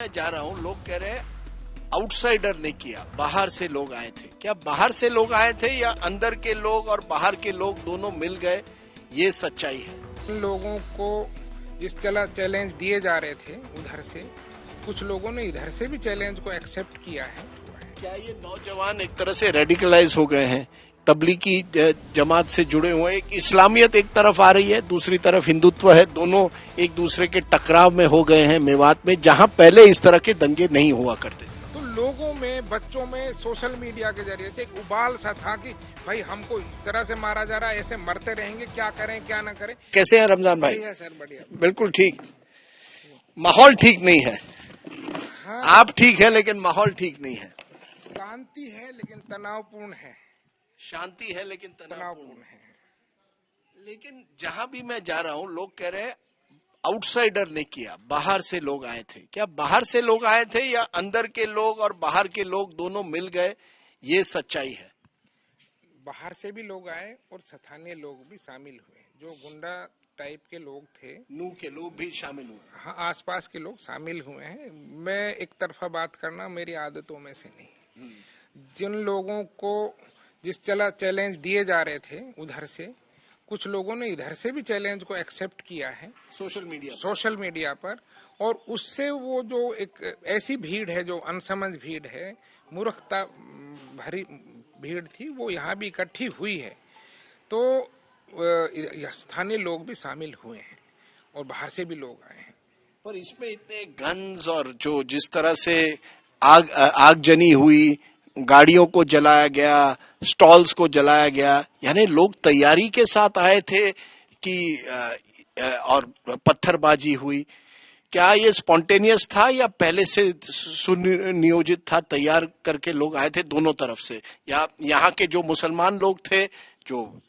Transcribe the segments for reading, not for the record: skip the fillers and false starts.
मैं जा रहा हूँ, लोग कह रहे हैं आउटसाइडर ने किया, बाहर से लोग आए थे। क्या बाहर से लोग आए थे या अंदर के लोग और बाहर के लोग दोनों मिल गए, ये सच्चाई है? इन लोगों को जिस चैलेंज दिए जा रहे थे उधर से, कुछ लोगों ने इधर से भी चैलेंज को एक्सेप्ट किया है। क्या ये नौजवान एक तरह से रेडिकलाइज हो गए हैं, तबलीगी जमात से जुड़े हुए? एक इस्लामियत एक तरफ आ रही है, दूसरी तरफ हिंदुत्व है, दोनों एक दूसरे के टकराव में हो गए हैं मेवात में, जहां पहले इस तरह के दंगे नहीं हुआ करते थे। तो लोगों में, बच्चों में सोशल मीडिया के जरिए से एक उबाल सा था कि भाई हमको इस तरह से मारा जा रहा है, ऐसे मरते रहेंगे, क्या करें क्या ना करें। कैसे हैं रमजान भाई? बढ़िया सर, बढ़िया। बिल्कुल ठीक। माहौल ठीक नहीं है। हाँ, आप ठीक है लेकिन माहौल ठीक नहीं है। शांति है लेकिन तनावपूर्ण है। शांति है लेकिन तनावपूर्ण है। लेकिन जहां भी मैं जा रहा हूं, लोग कह रहे हैं आउटसाइडर ने किया, बाहर से लोग आए थे। क्या बाहर से लोग आए थे या अंदर के लोग और बाहर के लोग दोनों मिल गए, ये सच्चाई है? बाहर से भी लोग आए और स्थानीय लोग भी शामिल हुए। जो गुंडा टाइप के लोग थे, नू के लोग भी शामिल हुए। हाँ, आसपास के लोग शामिल हुए हैं। मैं एक तरफा बात करना मेरी आदतों में से नहीं। जिन लोगों को जिस चैलेंज दिए जा रहे थे उधर से, कुछ लोगों ने इधर से भी चैलेंज को एक्सेप्ट किया है सोशल मीडिया पर। और उससे वो जो एक ऐसी भीड़ है, जो अनसमझ भीड़ है, मूर्खता भरी भीड़ थी, वो यहाँ भी इकट्ठी हुई है। तो स्थानीय लोग भी शामिल हुए हैं और बाहर से भी लोग आए हैं। पर इसमें इतने गन्स और जो जिस तरह से आगजनी हुई, गाड़ियों को जलाया गया, स्टॉल्स को जलाया गया, यानी लोग तैयारी के साथ आए थे कि और पत्थरबाजी हुई। क्या ये स्पॉन्टेनियस था या पहले से सुनियोजित था, तैयार करके लोग आए थे दोनों तरफ से? या यहाँ के जो मुसलमान लोग थे, जो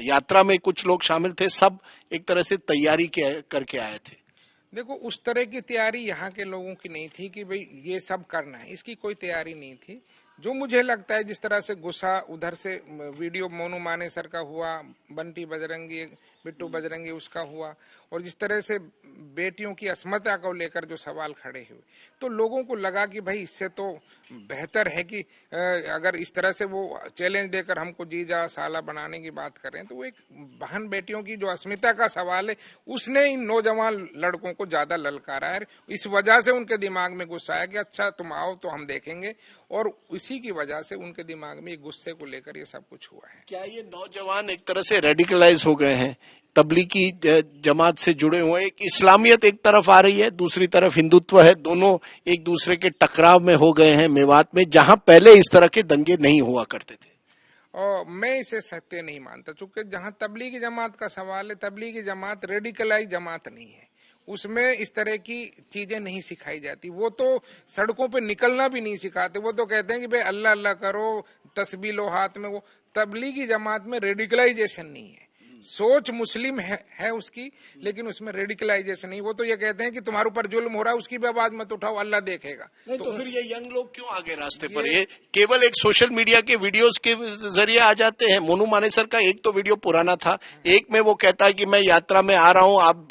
यात्रा में कुछ लोग शामिल थे, सब एक तरह से तैयारी करके आए थे? देखो, उस तरह की तैयारी यहाँ के लोगों की नहीं थी कि भाई ये सब करना है, इसकी कोई तैयारी नहीं थी। जो मुझे लगता है, जिस तरह से गुस्सा उधर से वीडियो मोनू मानेसर का हुआ, बंटी बजरंगी, बिट्टू बजरंगी उसका हुआ, और जिस तरह से बेटियों की अस्मिता को लेकर जो सवाल खड़े हुए, तो लोगों को लगा कि भाई इससे तो बेहतर है कि अगर इस तरह से वो चैलेंज देकर हमको जीजा साला बनाने की बात करें, तो वो एक बहन बेटियों की जो अस्मिता का सवाल है, उसने इन नौजवान लड़कों को ज्यादा ललकारा है। इस वजह से उनके दिमाग में गुस्सा आया कि अच्छा तुम आओ तो हम देखेंगे, और इसी की वजह से उनके दिमाग में गुस्से को लेकर ये सब कुछ हुआ है। क्या ये नौजवान एक तरह से रेडिकलाइज हो गए हैं, तबलीगी जमात से जुड़े हुए? एक इस्लामियत एक तरफ आ रही है, दूसरी तरफ हिंदुत्व है, दोनों एक दूसरे के टकराव में हो गए हैं मेवात में, जहां पहले इस तरह के दंगे नहीं हुआ करते थे। और मैं इसे सत्य नहीं मानता, क्योंकि जहां तबलीगी जमात का सवाल है, तबलीगी जमात रेडिकलाइज जमात नहीं है। उसमें इस तरह की चीजें नहीं सिखाई जाती। वो तो सड़कों पे निकलना भी नहीं सिखाते। वो तो कहते हैं कि भाई अल्लाह अल्लाह करो, तस्बीह लो हाथ में। वो तबलीगी जमात में रेडिकलाइजेशन नहीं है। सोच मुस्लिम है उसकी, लेकिन उसमें रेडिकलाइजेशन नहीं। वो तो ये कहते हैं कि तुम्हारे ऊपर जुल्म हो रहा है, उसकी भी आवाज मत उठाओ, अल्लाह देखेगा। तो फिर ये यंग लोग क्यों आगे रास्ते पर? ये केवल एक सोशल मीडिया के वीडियोस के जरिए आ जाते हैं। मोनू मानेसर का एक तो वीडियो पुराना था, एक में वो कहता है कि मैं यात्रा में आ रहा हूं, आप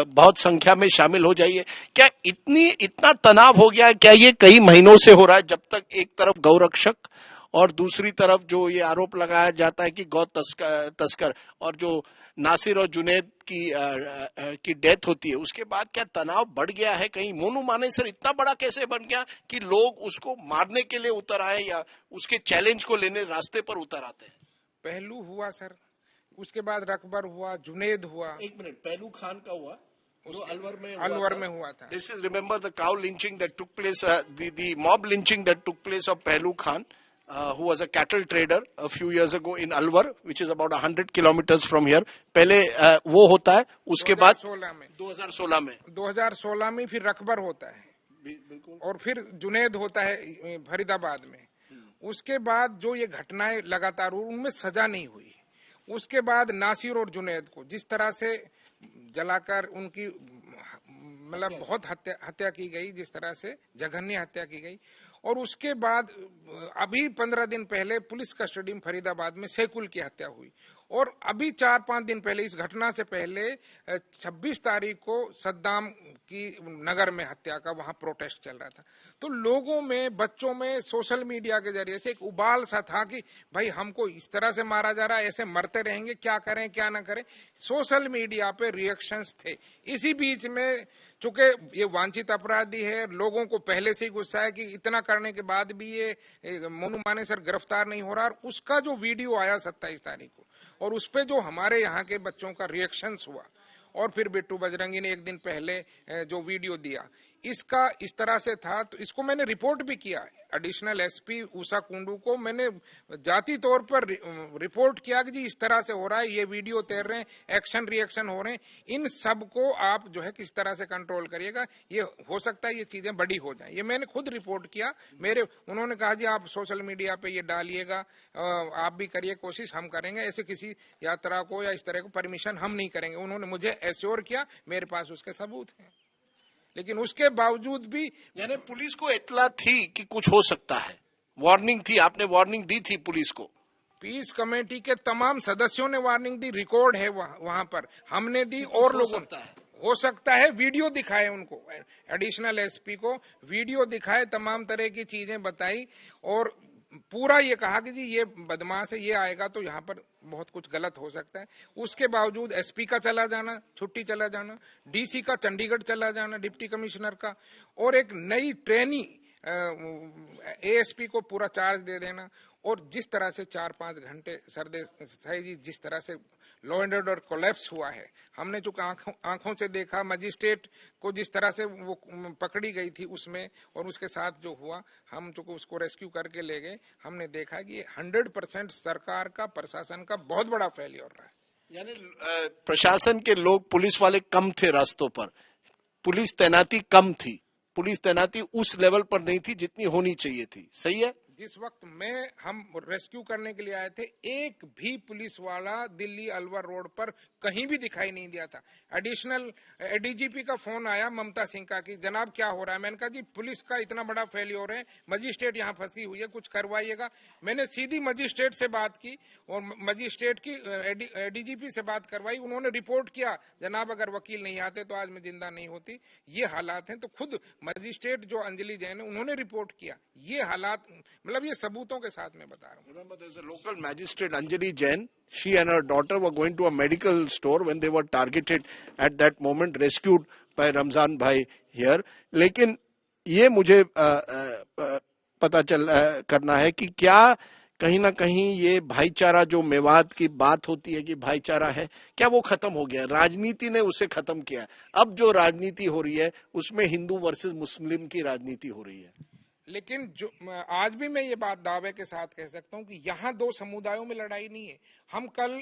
बहुत संख्या में शामिल हो जाइए। क्या इतना तनाव हो गया है? क्या ये कई महीनों से हो रहा है, जब तक एक तरफ गौरक्षक और दूसरी तरफ जो ये आरोप लगाया जाता है कि गौ तस्कर और जो नासिर और जुनैद की डेथ होती है, उसके बाद क्या तनाव बढ़ गया है? कहीं मोनू मानेसर इतना बड़ा कैसे बन गया कि लोग उसको मारने के लिए उतर आए या उसके चैलेंज को लेने रास्ते पर उतर आते हैं? पहलू हुआ सर, उसके बाद रकबर हुआ, जुनैद हुआ। एक मिनट, पहलू खान का हुआ जो अलवर में हुआ था। This is remember the cow lynching that took place, the mob lynching that took place of पहलू Khan, who was a cattle trader a few years ago in Alwar, which is about 100 kilometers from here. पहले वो होता है, उसके बाद 2016 में फिर रकबर होता है, और फिर जुनैद होता है फरीदाबाद में। उसके बाद जो ये घटनाएं लगातार हुई, उनमें सजा नहीं हुई। उसके बाद नासिर और जुनैद को जिस तरह से जलाकर उनकी मतलब बहुत हत्या की गई, जिस तरह से जघन्य हत्या की गई, और उसके बाद अभी 15 दिन पहले पुलिस कस्टडी में फरीदाबाद में सैकुल की हत्या हुई, और अभी 4-5 दिन पहले इस घटना से पहले 26 तारीख को सद्दाम की नगर में हत्या का वहां प्रोटेस्ट चल रहा था। तो लोगों में, बच्चों में सोशल मीडिया के जरिए से एक उबाल सा था कि भाई हमको इस तरह से मारा जा रहा है, ऐसे मरते रहेंगे, क्या करें क्या ना करें। सोशल मीडिया पे रिएक्शंस थे। इसी बीच में चूंकि ये वांछित अपराधी है, लोगों को पहले से ही गुस्सा है कि इतना करने के बाद भी ये मोनू मानेसर गिरफ्तार नहीं हो रहा, और उसका जो वीडियो आया 27 तारीख को, और उस पे जो हमारे यहाँ के बच्चों का रिएक्शंस हुआ, और फिर बिट्टू बजरंगी ने एक दिन पहले जो वीडियो दिया, इसका इस तरह से था, तो इसको मैंने रिपोर्ट भी किया। एडिशनल एसपी उषा कुंडू को मैंने जाती तौर पर रिपोर्ट किया कि जी इस तरह से हो रहा है, ये वीडियो तैर रहे हैं, एक्शन रिएक्शन हो रहे हैं, इन सब को आप जो है किस तरह से कंट्रोल करिएगा, ये हो सकता है ये चीजें बड़ी हो जाएं। ये मैंने खुद रिपोर्ट किया। उन्होंने कहा जी आप सोशल मीडिया पे ये डालिएगा, आप भी करिए कोशिश, हम करेंगे, ऐसे किसी यात्रा को या इस तरह को परमिशन हम नहीं करेंगे। उन्होंने मुझे एश्योर किया, मेरे पास उसके सबूत हैं। लेकिन उसके बावजूद भी, यानी पुलिस को इत्तला थी कि कुछ हो सकता है, वार्निंग थी, आपने वार्निंग दी थी पुलिस को? पीस कमेटी के तमाम सदस्यों ने वार्निंग दी, रिकॉर्ड है वहां पर, हमने दी, और लोगों हो सकता है वीडियो दिखाए उनको, एडिशनल एसपी को वीडियो दिखाए, तमाम तरह की चीजें बताई, और पूरा ये कहा कि जी ये बदमाश है, ये आएगा तो यहाँ पर बहुत कुछ गलत हो सकता है। उसके बावजूद एसपी का चला जाना, छुट्टी चला जाना, डीसी का चंडीगढ़ चला जाना, डिप्टी कमिश्नर का, और एक नई ट्रेनी एएसपी को पूरा चार्ज दे देना, और जिस तरह से 4-5 घंटे सरदेसाई जी, जिस तरह से लॉ एंड ऑर्डर कोलैप्स हुआ है, हमने जो आंखों से देखा, मजिस्ट्रेट को जिस तरह से वो पकड़ी गई थी उसमें, और उसके साथ जो हुआ, हम जो उसको रेस्क्यू करके ले गए, हमने देखा कि 100% सरकार का, प्रशासन का बहुत बड़ा फेलियर रहा है। यानी प्रशासन के लोग, पुलिस वाले कम थे रास्तों पर, पुलिस तैनाती कम थी, पुलिस तैनाती उस लेवल पर नहीं थी जितनी होनी चाहिए थी, सही है? जिस वक्त हम रेस्क्यू करने के लिए आए थे, एक भी पुलिस वाला दिल्ली अलवर रोड पर कहीं भी दिखाई नहीं दिया था। एडिशनल एडीजीपी का फोन आया ममता सिंह का कि जनाब क्या हो रहा है। मैंने कहा जी पुलिस का इतना बड़ा फेलियर है, मजिस्ट्रेट यहाँ फंसी हुई है, कुछ करवाइएगा। मैंने सीधी मजिस्ट्रेट से बात की, और मजिस्ट्रेट की एडीजीपी से बात करवाई। उन्होंने रिपोर्ट किया, जनाब अगर वकील नहीं आते तो आज मैं जिंदा नहीं होती। ये हालात हैं। तो खुद मजिस्ट्रेट जो अंजलि जैन है, उन्होंने रिपोर्ट किया। ये हालात, मतलब ये सबूतों के साथ मैं बता रहा हूँ। Remember, there's a local magistrate, Anjali Jain. She and her daughter were going to a medical store when they were targeted at that moment, rescued by Ramzan Bhai here. लेकिन ये मुझे पता करना है कि क्या कहीं ना कहीं ये भाईचारा, जो मेवात की बात होती है कि भाईचारा है, क्या वो खत्म हो गया? राजनीति ने उसे खत्म किया। अब जो राजनीति हो रही है उसमें हिंदू वर्सेस मुस्लिम की राजनीति हो रही है। लेकिन जो आज भी मैं ये बात दावे के साथ कह सकता हूँ कि यहाँ दो समुदायों में लड़ाई नहीं है। हम कल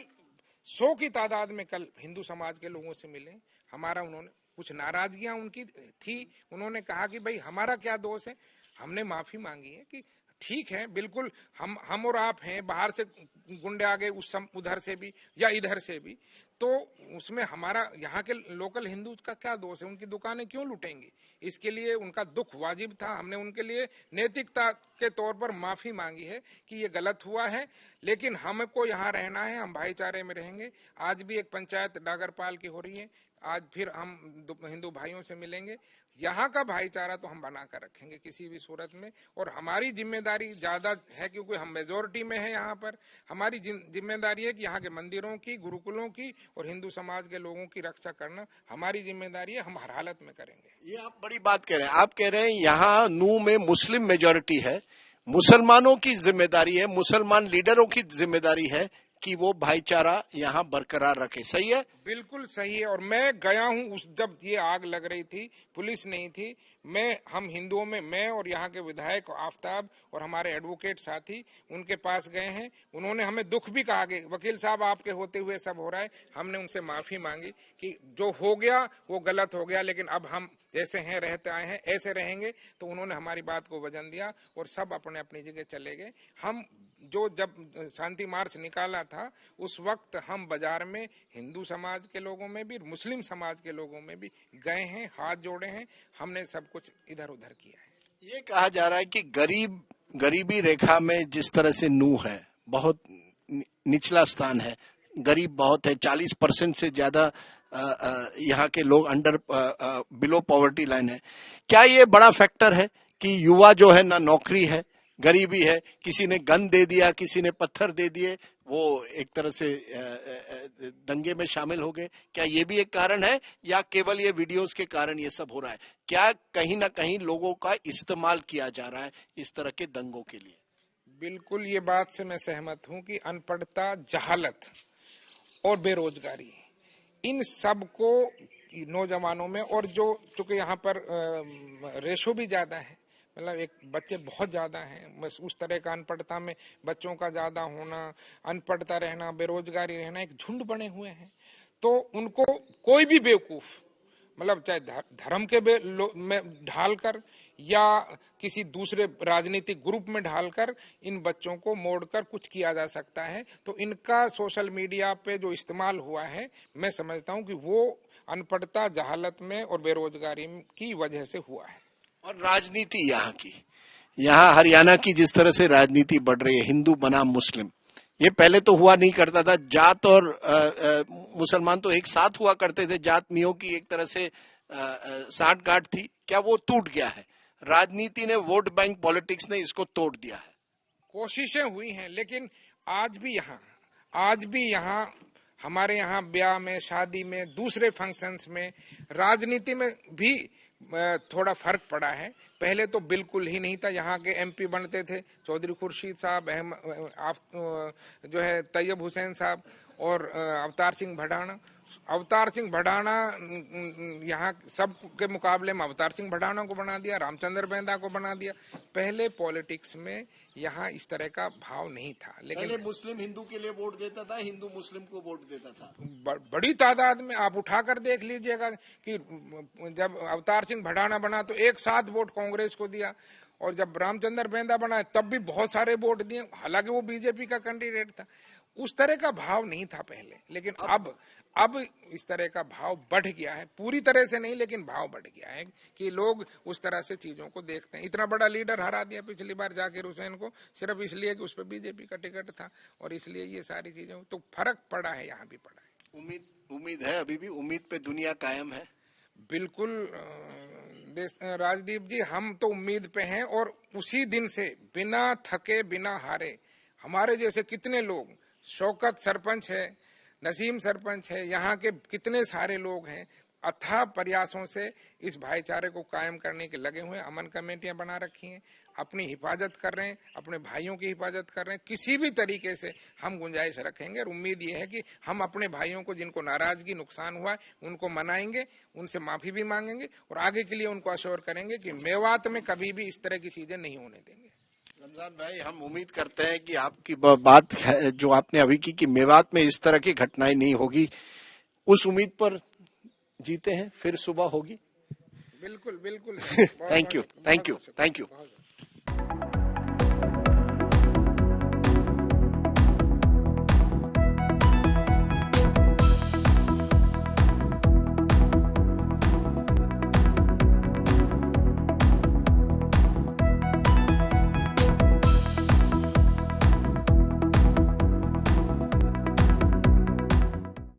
100 की तादाद में कल हिंदू समाज के लोगों से मिले। हमारा, उन्होंने कुछ नाराजगियां उनकी थी, उन्होंने कहा कि भाई हमारा क्या दोष है। हमने माफी मांगी है कि ठीक है, बिल्कुल हम और आप हैं, बाहर से गुंडे आ गए उधर से भी या इधर से भी, तो उसमें हमारा यहाँ के लोकल हिंदू का क्या दोष है? उनकी दुकानें क्यों लूटेंगी? इसके लिए उनका दुख वाजिब था। हमने उनके लिए नैतिकता के तौर पर माफी मांगी है कि ये गलत हुआ है, लेकिन हमको यहाँ रहना है, हम भाईचारे में रहेंगे। आज भी एक पंचायत डागरपाल की हो रही है, आज फिर हम हिंदू भाइयों से मिलेंगे। यहाँ का भाईचारा तो हम बना कर रखेंगे किसी भी सूरत में, और हमारी जिम्मेदारी ज्यादा है क्योंकि हम मेजोरिटी में हैं यहाँ पर। हमारी जिम्मेदारी है कि यहाँ के मंदिरों की, गुरुकुलों की और हिंदू समाज के लोगों की रक्षा करना हमारी जिम्मेदारी है। हम हर हालत में करेंगे। ये आप बड़ी बात कह रहे हैं। आप कह रहे हैं यहाँ नू में मुस्लिम मेजोरिटी है, मुसलमानों की जिम्मेदारी है, मुसलमान लीडरों की जिम्मेदारी है कि वो भाईचारा यहाँ बरकरार रखे। सही है? बिल्कुल सही है। और मैं गया हूँ जब ये आग लग रही थी, पुलिस नहीं थी, हम हिंदुओं में, मैं और यहाँ के विधायक आफ्ताब और हमारे एडवोकेट साथी उनके पास गए हैं। उन्होंने हमें दुख भी कहा कि वकील साहब आपके होते हुए सब हो रहा है। हमने उनसे माफी मांगी कि जो हो गया वो गलत हो गया, लेकिन अब हम जैसे हैं रहते आए हैं ऐसे रहेंगे। तो उन्होंने हमारी बात को वजन दिया और सब अपने अपनी जगह चले गए। हम जब शांति मार्च निकाला था उस वक्त हम बाजार में हिंदू समाज के लोगों में भी, मुस्लिम समाज के लोगों में भी गए हैं, हाथ जोड़े हैं, हमने सब कुछ इधर उधर किया है। ये कहा जा रहा है कि गरीबी रेखा में जिस तरह से नूह है, बहुत निचला स्थान है, गरीब बहुत है, 40% से ज्यादा यहाँ के लोग अंडर बिलो पॉवर्टी लाइन है। क्या ये बड़ा फैक्टर है कि युवा जो है ना नौकरी है, गरीबी है, किसी ने गन दे दिया, किसी ने पत्थर दे दिए, वो एक तरह से दंगे में शामिल हो गए? क्या ये भी एक कारण है या केवल ये वीडियोस के कारण ये सब हो रहा है? क्या कहीं ना कहीं लोगों का इस्तेमाल किया जा रहा है इस तरह के दंगों के लिए? बिल्कुल ये बात से मैं सहमत हूं कि अनपढ़ता, जहालत और बेरोजगारी, इन सब को नौजवानों में, और जो चूंकि यहाँ पर रेशो भी ज्यादा है, मतलब एक बच्चे बहुत ज्यादा हैं, बस उस तरह का अनपढ़ता में बच्चों का ज्यादा होना, अनपढ़ता रहना, बेरोजगारी रहना, एक झुंड बने हुए हैं। तो उनको कोई भी बेवकूफ, मतलब चाहे धर्म के में ढालकर या किसी दूसरे राजनीतिक ग्रुप में ढालकर इन बच्चों को मोड़कर कुछ किया जा सकता है। तो इनका सोशल मीडिया पे जो इस्तेमाल हुआ है, मैं समझता हूं कि वो अनपढ़ता, जहालत में और बेरोजगारी की वजह से हुआ है। और राजनीति यहाँ हरियाणा की जिस तरह से राजनीति बढ़ रही है, हिंदू बनाम मुस्लिम, ये पहले तो हुआ नहीं करता था। जात और मुसलमान तो एक साथ हुआ करते थे, जातियों की एक तरह से साठगांठ थी, क्या वो टूट गया है? राजनीति ने, वोट बैंक पॉलिटिक्स ने इसको तोड़ दिया है। कोशिशें हुई हैं, लेकिन आज भी यहाँ हमारे यहाँ ब्याह में, शादी में, दूसरे फंक्शंस में, राजनीति में भी थोड़ा फर्क पड़ा है। पहले तो बिल्कुल ही नहीं था। यहाँ के एमपी बनते थे चौधरी खुर्शीद साहब, जो है तैयब हुसैन साहब और अवतार सिंह भडाना यहाँ सब के मुकाबले में अवतार सिंह भडाना को बना दिया, रामचंद्र बेंदा को बना दिया। पहले पॉलिटिक्स में यहाँ इस तरह का भाव नहीं था। लेकिन पहले मुस्लिम हिंदू के लिए वोट देता था, हिंदू मुस्लिम को वोट देता था। बड़ी तादाद में आप उठाकर देख लीजिएगा कि जब अवतार सिंह भडाना बना तो एक साथ वोट कांग्रेस को दिया, और जब रामचंद्र बेंदा बना तब भी बहुत सारे वोट दिए, हालांकि वो बीजेपी का कैंडिडेट था। उस तरह का भाव नहीं था पहले, लेकिन अब इस तरह का भाव बढ़ गया है। पूरी तरह से नहीं, लेकिन भाव बढ़ गया है कि लोग उस तरह से चीजों को देखते हैं। इतना बड़ा लीडर हरा दिया पिछली बार जाकिर हुसैन को, सिर्फ इसलिए कि उस पर बीजेपी का टिकट था, और इसलिए ये सारी चीजें, तो फर्क पड़ा है, यहाँ भी पड़ा है। उम्मीद है, अभी भी उम्मीद पे दुनिया कायम है। बिल्कुल राजदीप जी, हम तो उम्मीद पे हैं, और उसी दिन से बिना थके, बिना हारे, हमारे जैसे कितने लोग, शौकत सरपंच है, नसीम सरपंच है, यहाँ के कितने सारे लोग हैं, अथाह प्रयासों से इस भाईचारे को कायम करने के लगे हुए हैं। अमन कमेटियां बना रखी हैं, अपनी हिफाजत कर रहे हैं, अपने भाइयों की हिफाजत कर रहे हैं। किसी भी तरीके से हम गुंजाइश रखेंगे, और उम्मीद ये है कि हम अपने भाइयों को, जिनको नाराजगी, नुकसान हुआ है, उनको मनाएंगे, उनसे माफी भी मांगेंगे, और आगे के लिए उनको अश्योर करेंगे कि मेवात में कभी भी इस तरह की चीजें नहीं होने देंगे। रमजान भाई, हम उम्मीद करते हैं कि आपकी बात जो आपने अभी की कि मेवात में इस तरह की घटनाएं नहीं होगी, उस उम्मीद पर जीते हैं, फिर सुबह होगी। बिल्कुल बिल्कुल। Thank you.